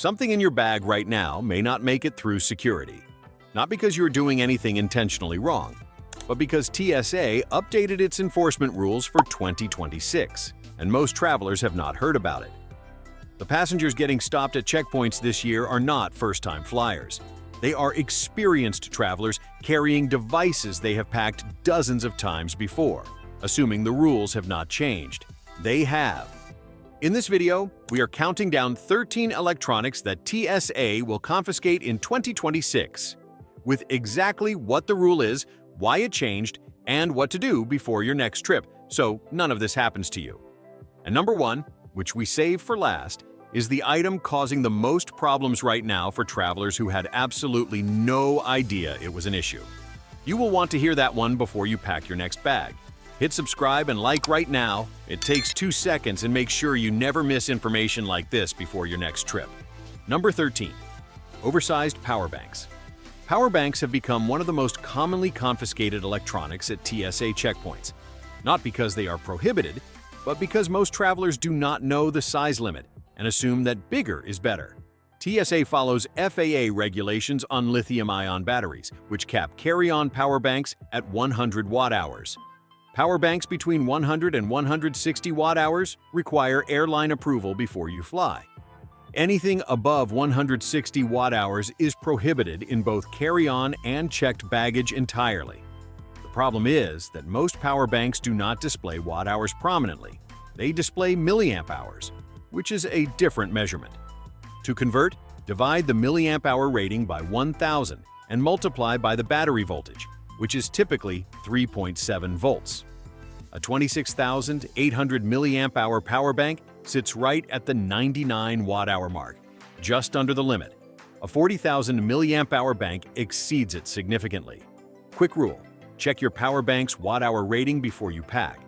Something in your bag right now may not make it through security. Not because you're doing anything intentionally wrong, but because TSA updated its enforcement rules for 2026, and most travelers have not heard about it. The passengers getting stopped at checkpoints this year are not first-time flyers. They are experienced travelers carrying devices they have packed dozens of times before, assuming the rules have not changed. They have. In this video, we are counting down 13 electronics that TSA will confiscate in 2026, with exactly what the rule is, why it changed, and what to do before your next trip, so none of this happens to you. And number one, which we save for last, is the item causing the most problems right now for travelers who had absolutely no idea it was an issue. You will want to hear that one before you pack your next bag. Hit subscribe and like right now. It takes 2 seconds and make sure you never miss information like this before your next trip. Number 13. Oversized power banks. Power banks have become one of the most commonly confiscated electronics at TSA checkpoints. Not because they are prohibited, but because most travelers do not know the size limit and assume that bigger is better. TSA follows FAA regulations on lithium-ion batteries, which cap carry-on power banks at 100 watt-hours. Power banks between 100 and 160 watt-hours require airline approval before you fly. Anything above 160 watt-hours is prohibited in both carry-on and checked baggage entirely. The problem is that most power banks do not display watt-hours prominently. They display milliamp hours, which is a different measurement. To convert, divide the milliamp hour rating by 1,000 and multiply by the battery voltage, which is typically 3.7 volts. A 26,800 milliamp hour power bank sits right at the 99 watt-hour mark, just under the limit. A 40,000 milliamp hour bank exceeds it significantly. Quick rule: check your power bank's watt-hour rating before you pack.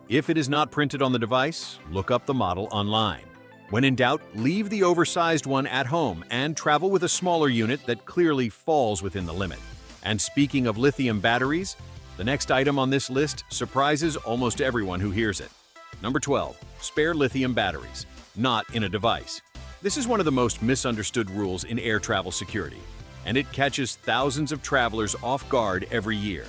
If it is not printed on the device, look up the model online. When in doubt, leave the oversized one at home and travel with a smaller unit that clearly falls within the limit. And speaking of lithium batteries, the next item on this list surprises almost everyone who hears it. Number 12. Spare lithium batteries, not in a device. This is one of the most misunderstood rules in air travel security, and it catches thousands of travelers off guard every year.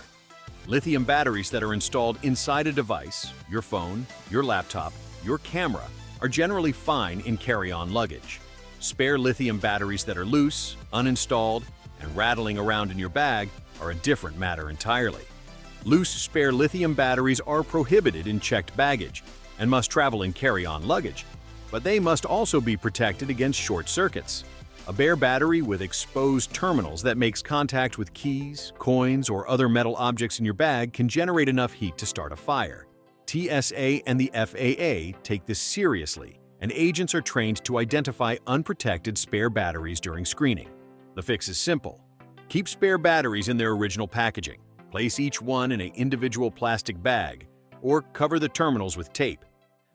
Lithium batteries that are installed inside a device, your phone, your laptop, your camera, are generally fine in carry-on luggage. Spare lithium batteries that are loose, uninstalled, and rattling around in your bag are a different matter entirely. Loose spare lithium batteries are prohibited in checked baggage and must travel in carry-on luggage, but they must also be protected against short circuits. A bare battery with exposed terminals that makes contact with keys, coins, or other metal objects in your bag can generate enough heat to start a fire. TSA and the FAA take this seriously, and agents are trained to identify unprotected spare batteries during screening. The fix is simple. Keep spare batteries in their original packaging. Place each one in an individual plastic bag, or cover the terminals with tape.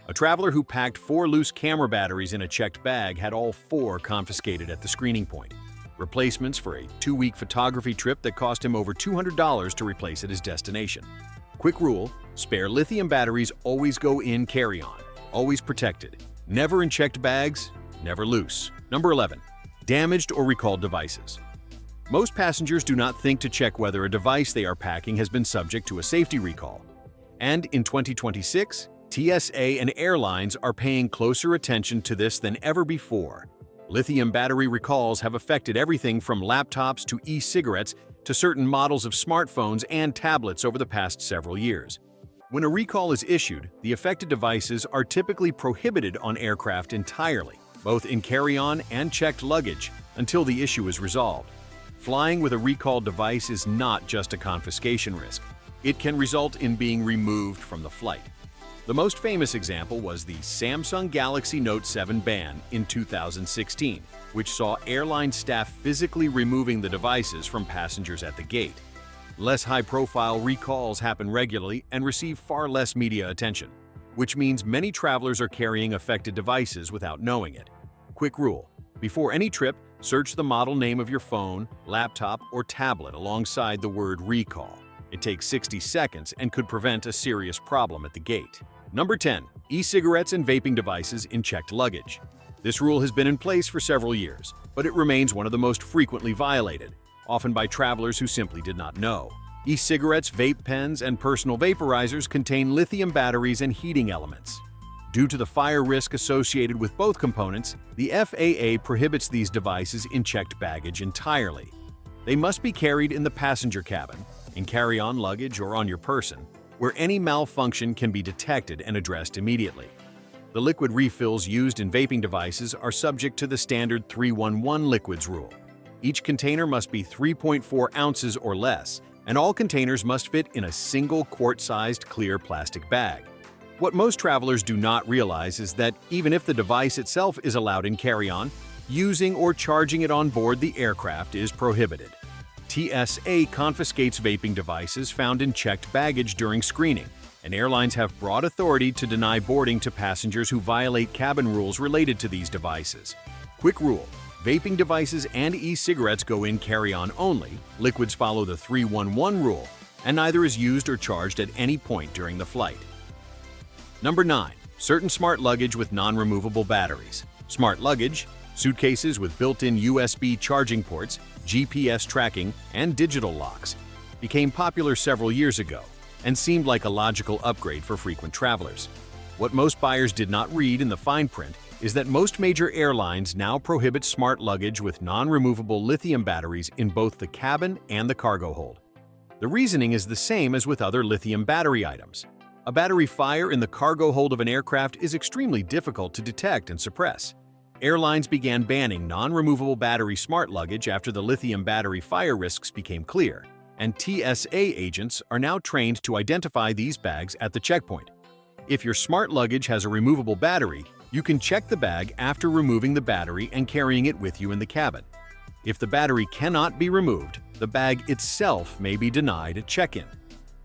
A traveler who packed 4 loose camera batteries in a checked bag had all 4 confiscated at the screening point. Replacements for a 2-week photography trip that cost him over $200 to replace at his destination. Quick rule: spare lithium batteries always go in carry-on, always protected. Never in checked bags, never loose. Number 11. Damaged or recalled devices. Most passengers do not think to check whether a device they are packing has been subject to a safety recall. And in 2026, TSA and airlines are paying closer attention to this than ever before. Lithium battery recalls have affected everything from laptops to e-cigarettes to certain models of smartphones and tablets over the past several years. When a recall is issued, the affected devices are typically prohibited on aircraft entirely, both in carry-on and checked luggage, until the issue is resolved. Flying with a recalled device is not just a confiscation risk. It can result in being removed from the flight. The most famous example was the Samsung Galaxy Note 7 ban in 2016, which saw airline staff physically removing the devices from passengers at the gate. Less high-profile recalls happen regularly and receive far less media attention, which means many travelers are carrying affected devices without knowing it. Quick rule: before any trip, search the model name of your phone, laptop, or tablet alongside the word recall. It takes 60 seconds and could prevent a serious problem at the gate. Number 10. E-cigarettes and vaping devices in checked luggage. This rule has been in place for several years, but it remains one of the most frequently violated, often by travelers who simply did not know. E-cigarettes, vape pens, and personal vaporizers contain lithium batteries and heating elements. Due to the fire risk associated with both components, the FAA prohibits these devices in checked baggage entirely. They must be carried in the passenger cabin, in carry-on luggage, or on your person, where any malfunction can be detected and addressed immediately. The liquid refills used in vaping devices are subject to the standard 311 liquids rule. Each container must be 3.4 ounces or less, and all containers must fit in a single quart-sized clear plastic bag. What most travelers do not realize is that even if the device itself is allowed in carry-on, using or charging it on board the aircraft is prohibited. TSA confiscates vaping devices found in checked baggage during screening, and airlines have broad authority to deny boarding to passengers who violate cabin rules related to these devices. Quick rule: vaping devices and e-cigarettes go in carry-on only, liquids follow the 311 rule, and neither is used or charged at any point during the flight. Number 9. Certain smart luggage with non-removable batteries. Smart luggage, suitcases with built-in USB charging ports, GPS tracking, and digital locks, became popular several years ago and seemed like a logical upgrade for frequent travelers. What most buyers did not read in the fine print is that most major airlines now prohibit smart luggage with non-removable lithium batteries in both the cabin and the cargo hold. The reasoning is the same as with other lithium battery items. A battery fire in the cargo hold of an aircraft is extremely difficult to detect and suppress. Airlines began banning non-removable battery smart luggage after the lithium battery fire risks became clear, and TSA agents are now trained to identify these bags at the checkpoint. If your smart luggage has a removable battery, you can check the bag after removing the battery and carrying it with you in the cabin. If the battery cannot be removed, the bag itself may be denied at check-in,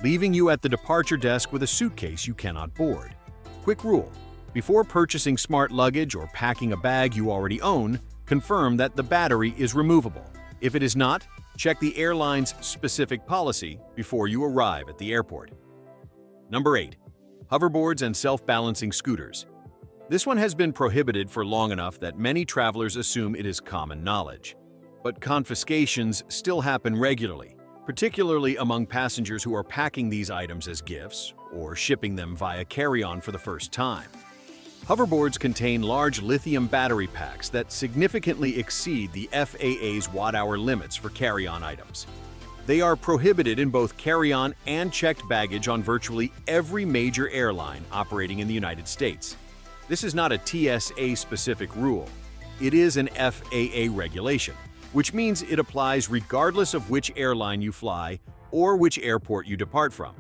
leaving you at the departure desk with a suitcase you cannot board. Quick rule: before purchasing smart luggage or packing a bag you already own, confirm that the battery is removable. If it is not, check the airline's specific policy before you arrive at the airport. Number 8. Hoverboards and self-balancing scooters. This one has been prohibited for long enough that many travelers assume it is common knowledge. But confiscations still happen regularly, particularly among passengers who are packing these items as gifts or shipping them via carry-on for the first time. Hoverboards contain large lithium battery packs that significantly exceed the FAA's watt-hour limits for carry-on items. They are prohibited in both carry-on and checked baggage on virtually every major airline operating in the United States. This is not a TSA-specific rule. It is an FAA regulation, which means it applies regardless of which airline you fly or which airport you depart from.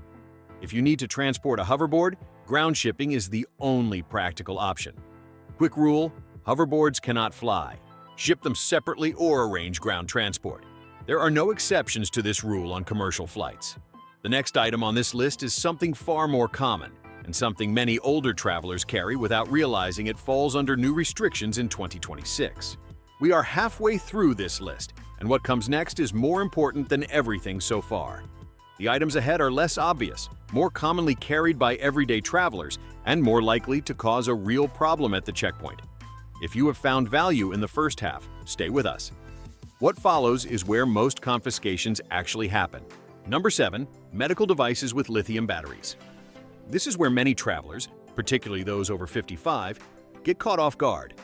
If you need to transport a hoverboard, ground shipping is the only practical option. Quick rule: hoverboards cannot fly. Ship them separately or arrange ground transport. There are no exceptions to this rule on commercial flights. The next item on this list is something far more common, and something many older travelers carry without realizing it falls under new restrictions in 2026. We are halfway through this list, and what comes next is more important than everything so far. The items ahead are less obvious, more commonly carried by everyday travelers, and more likely to cause a real problem at the checkpoint. If you have found value in the first half, stay with us. What follows is where most confiscations actually happen. Number 7. Medical devices with lithium batteries. This is where many travelers, particularly those over 55, get caught off guard.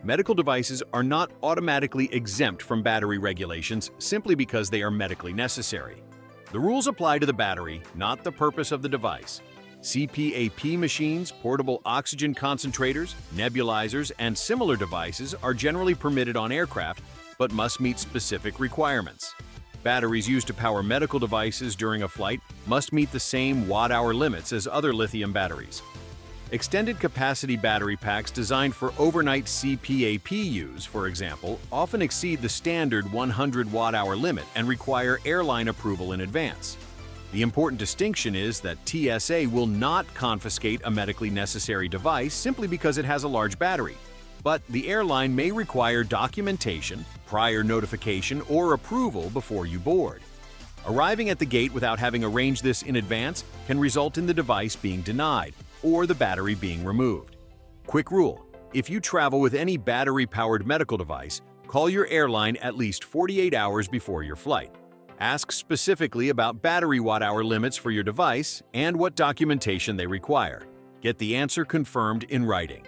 Medical devices are not automatically exempt from battery regulations simply because they are medically necessary. The rules apply to the battery, not the purpose of the device. CPAP machines, portable oxygen concentrators, nebulizers, and similar devices are generally permitted on aircraft, but must meet specific requirements. Batteries used to power medical devices during a flight must meet the same watt-hour limits as other lithium batteries. Extended capacity battery packs designed for overnight CPAP use, for example, often exceed the standard 100 watt-hour limit and require airline approval in advance. The important distinction is that TSA will not confiscate a medically necessary device simply because it has a large battery. But the airline may require documentation, prior notification, or approval before you board. Arriving at the gate without having arranged this in advance can result in the device being denied or the battery being removed. Quick rule: If you travel with any battery-powered medical device, call your airline at least 48 hours before your flight. Ask specifically about battery watt-hour limits for your device and what documentation they require. Get the answer confirmed in writing.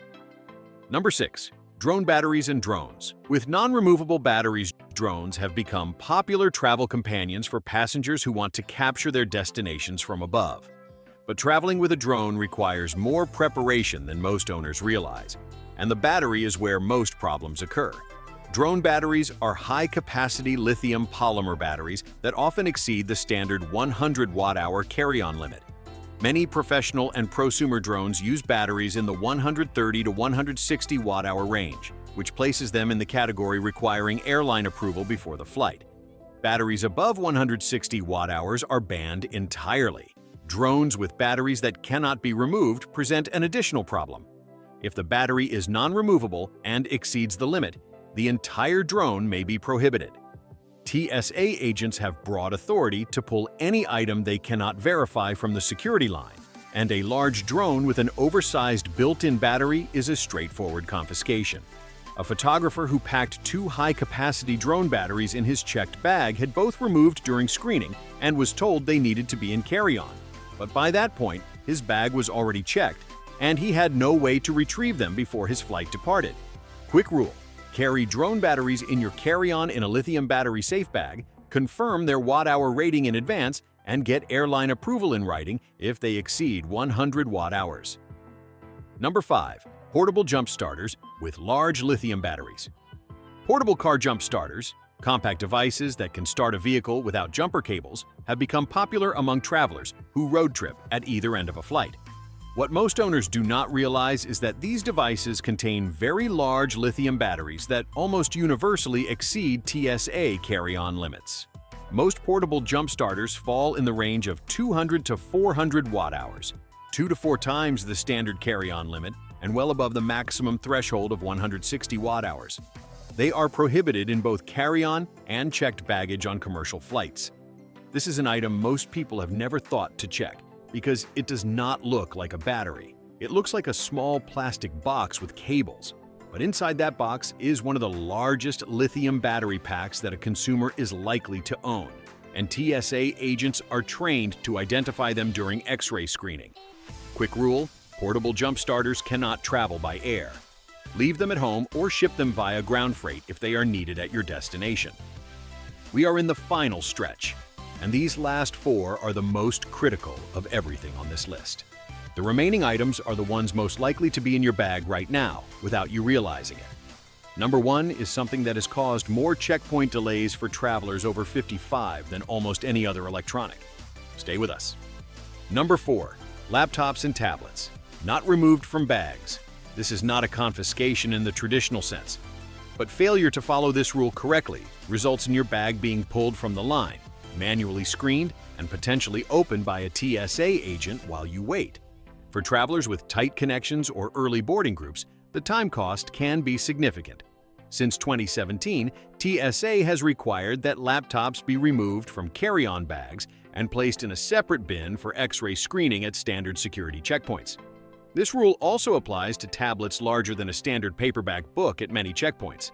Number 6. Drone batteries and drones. With non-removable batteries, drones have become popular travel companions for passengers who want to capture their destinations from above. But traveling with a drone requires more preparation than most owners realize, and the battery is where most problems occur. Drone batteries are high-capacity lithium polymer batteries that often exceed the standard 100 watt-hour carry-on limit. Many professional and prosumer drones use batteries in the 130 to 160 watt-hour range, which places them in the category requiring airline approval before the flight. Batteries above 160 watt-hours are banned entirely. Drones with batteries that cannot be removed present an additional problem. If the battery is non-removable and exceeds the limit, the entire drone may be prohibited. TSA agents have broad authority to pull any item they cannot verify from the security line, and a large drone with an oversized built-in battery is a straightforward confiscation. A photographer who packed 2 high-capacity drone batteries in his checked bag had both removed during screening and was told they needed to be in carry-on. But by that point, his bag was already checked, and he had no way to retrieve them before his flight departed. Quick rule: carry drone batteries in your carry-on in a lithium battery safe bag, confirm their watt-hour rating in advance, and get airline approval in writing if they exceed 100 watt-hours. Number 5. Portable jump starters with large lithium batteries. Portable car jump starters, compact devices that can start a vehicle without jumper cables, have become popular among travelers who road trip at either end of a flight. What most owners do not realize is that these devices contain very large lithium batteries that almost universally exceed TSA carry-on limits. Most portable jump starters fall in the range of 200 to 400 watt-hours, 2 to 4 times the standard carry-on limit, and well above the maximum threshold of 160 watt-hours. They are prohibited in both carry-on and checked baggage on commercial flights. This is an item most people have never thought to check, because it does not look like a battery. It looks like a small plastic box with cables. But inside that box is one of the largest lithium battery packs that a consumer is likely to own, and TSA agents are trained to identify them during X-ray screening. Quick rule: portable jump starters cannot travel by air. Leave them at home or ship them via ground freight if they are needed at your destination. We are in the final stretch, and these last 4 are the most critical of everything on this list. The remaining items are the ones most likely to be in your bag right now, without you realizing it. Number 1 is something that has caused more checkpoint delays for travelers over 55 than almost any other electronic. Stay with us. Number 4. Laptops and tablets. Not removed from bags. This is not a confiscation in the traditional sense, but failure to follow this rule correctly results in your bag being pulled from the line, manually screened, and potentially opened by a TSA agent while you wait. For travelers with tight connections or early boarding groups, the time cost can be significant. Since 2017, TSA has required that laptops be removed from carry-on bags and placed in a separate bin for X-ray screening at standard security checkpoints. This rule also applies to tablets larger than a standard paperback book at many checkpoints.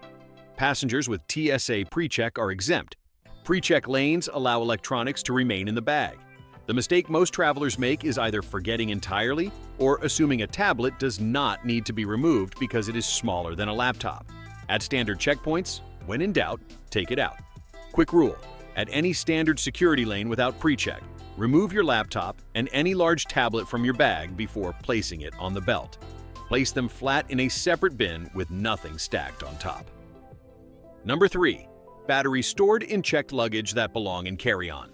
Passengers with TSA PreCheck are exempt. PreCheck lanes allow electronics to remain in the bag. The mistake most travelers make is either forgetting entirely or assuming a tablet does not need to be removed because it is smaller than a laptop. At standard checkpoints, when in doubt, take it out. Quick rule: at any standard security lane without PreCheck, remove your laptop and any large tablet from your bag before placing it on the belt. Place them flat in a separate bin with nothing stacked on top. Number 3. Batteries stored in checked luggage that belong in carry-on.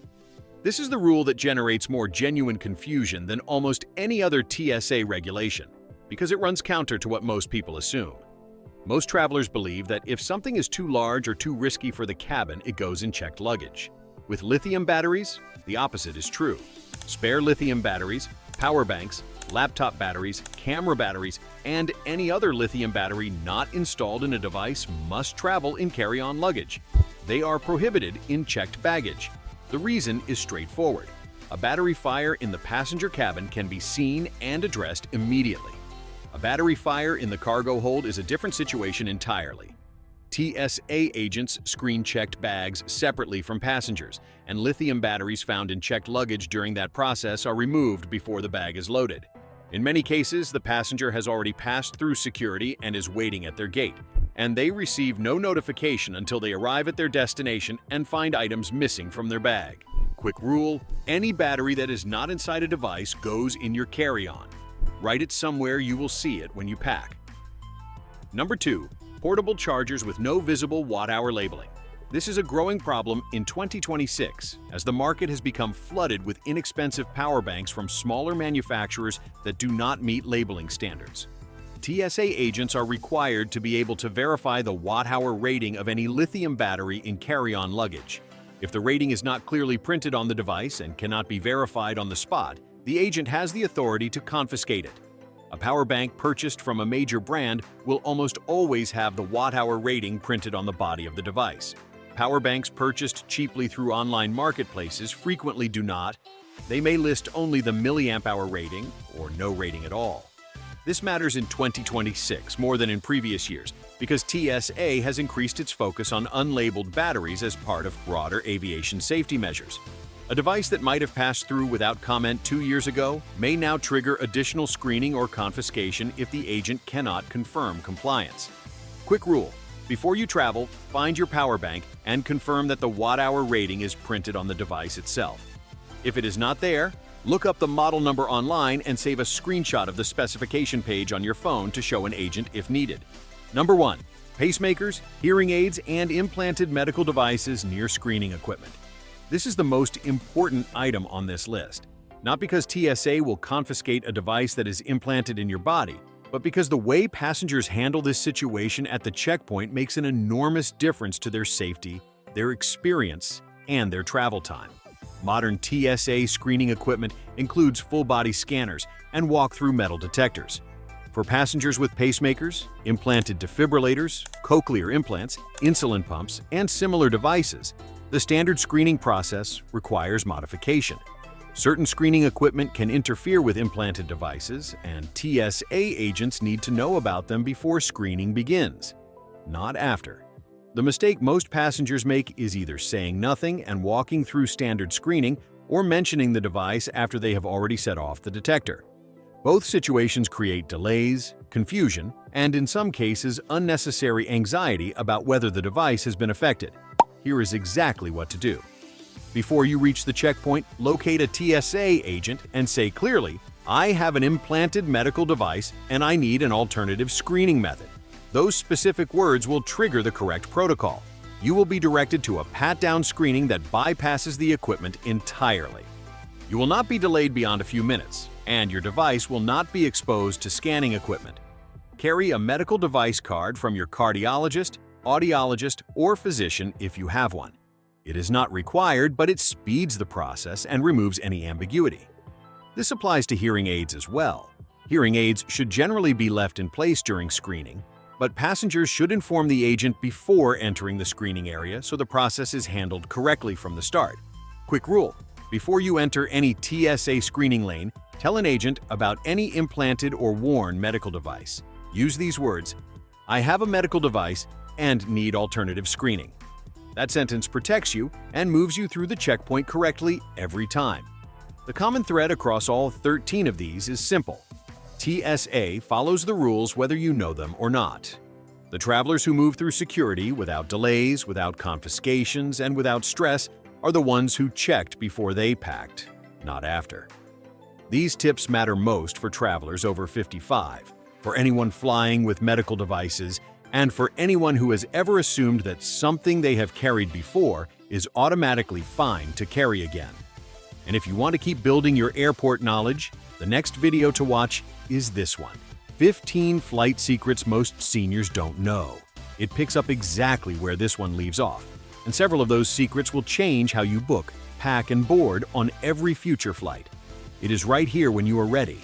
This is the rule that generates more genuine confusion than almost any other TSA regulation, because it runs counter to what most people assume. Most travelers believe that if something is too large or too risky for the cabin, it goes in checked luggage. With lithium batteries, the opposite is true. Spare lithium batteries, power banks, laptop batteries, camera batteries, and any other lithium battery not installed in a device must travel in carry-on luggage. They are prohibited in checked baggage. The reason is straightforward. A battery fire in the passenger cabin can be seen and addressed immediately. A battery fire in the cargo hold is a different situation entirely. TSA agents screen-checked bags separately from passengers, and lithium batteries found in checked luggage during that process are removed before the bag is loaded. In many cases, the passenger has already passed through security and is waiting at their gate, and they receive no notification until they arrive at their destination and find items missing from their bag. Quick rule: any battery that is not inside a device goes in your carry-on. Write it somewhere you will see it when you pack. Number 2. Portable chargers with no visible watt-hour labeling. This is a growing problem in 2026 as the market has become flooded with inexpensive power banks from smaller manufacturers that do not meet labeling standards. TSA agents are required to be able to verify the watt-hour rating of any lithium battery in carry-on luggage. If the rating is not clearly printed on the device and cannot be verified on the spot, the agent has the authority to confiscate it. A power bank purchased from a major brand will almost always have the watt-hour rating printed on the body of the device. Power banks purchased cheaply through online marketplaces frequently do not. They may list only the milliamp-hour rating or no rating at all. This matters in 2026 more than in previous years because TSA has increased its focus on unlabeled batteries as part of broader aviation safety measures. A device that might have passed through without comment 2 years ago may now trigger additional screening or confiscation if the agent cannot confirm compliance. Quick rule: before you travel, find your power bank and confirm that the watt-hour rating is printed on the device itself. If it is not there, look up the model number online and save a screenshot of the specification page on your phone to show an agent if needed. Number 1. Pacemakers, hearing aids, and implanted medical devices near screening equipment. This is the most important item on this list, not because TSA will confiscate a device that is implanted in your body, but because the way passengers handle this situation at the checkpoint makes an enormous difference to their safety, their experience, and their travel time. Modern TSA screening equipment includes full-body scanners and walk-through metal detectors. For passengers with pacemakers, implanted defibrillators, cochlear implants, insulin pumps, and similar devices, the standard screening process requires modification. Certain screening equipment can interfere with implanted devices, and TSA agents need to know about them before screening begins, not after. The mistake most passengers make is either saying nothing and walking through standard screening or mentioning the device after they have already set off the detector. Both situations create delays, confusion, and in some cases, unnecessary anxiety about whether the device has been affected. Here is exactly what to do. Before you reach the checkpoint, locate a TSA agent and say clearly, "I have an implanted medical device and I need an alternative screening method." Those specific words will trigger the correct protocol. You will be directed to a pat-down screening that bypasses the equipment entirely. You will not be delayed beyond a few minutes, and your device will not be exposed to scanning equipment. Carry a medical device card from your cardiologist, audiologist, or physician if you have one. It is not required, but it speeds the process and removes any ambiguity. This applies to hearing aids as well. Hearing aids should generally be left in place during screening, but passengers should inform the agent before entering the screening area so the process is handled correctly from the start. Quick rule: before you enter any TSA screening lane, tell an agent about any implanted or worn medical device. Use these words: "I have a medical device and need alternative screening." That sentence protects you and moves you through the checkpoint correctly every time. The common thread across all 13 of these is simple: TSA follows the rules whether you know them or not. The travelers who move through security without delays, without confiscations, and without stress are the ones who checked before they packed, not after. These tips matter most for travelers over 55, for anyone flying with medical devices, and for anyone who has ever assumed that something they have carried before is automatically fine to carry again. And if you want to keep building your airport knowledge, the next video to watch is this one: 15 flight secrets most seniors don't know. It picks up exactly where this one leaves off, and several of those secrets will change how you book, pack, and board on every future flight. It is right here when you are ready.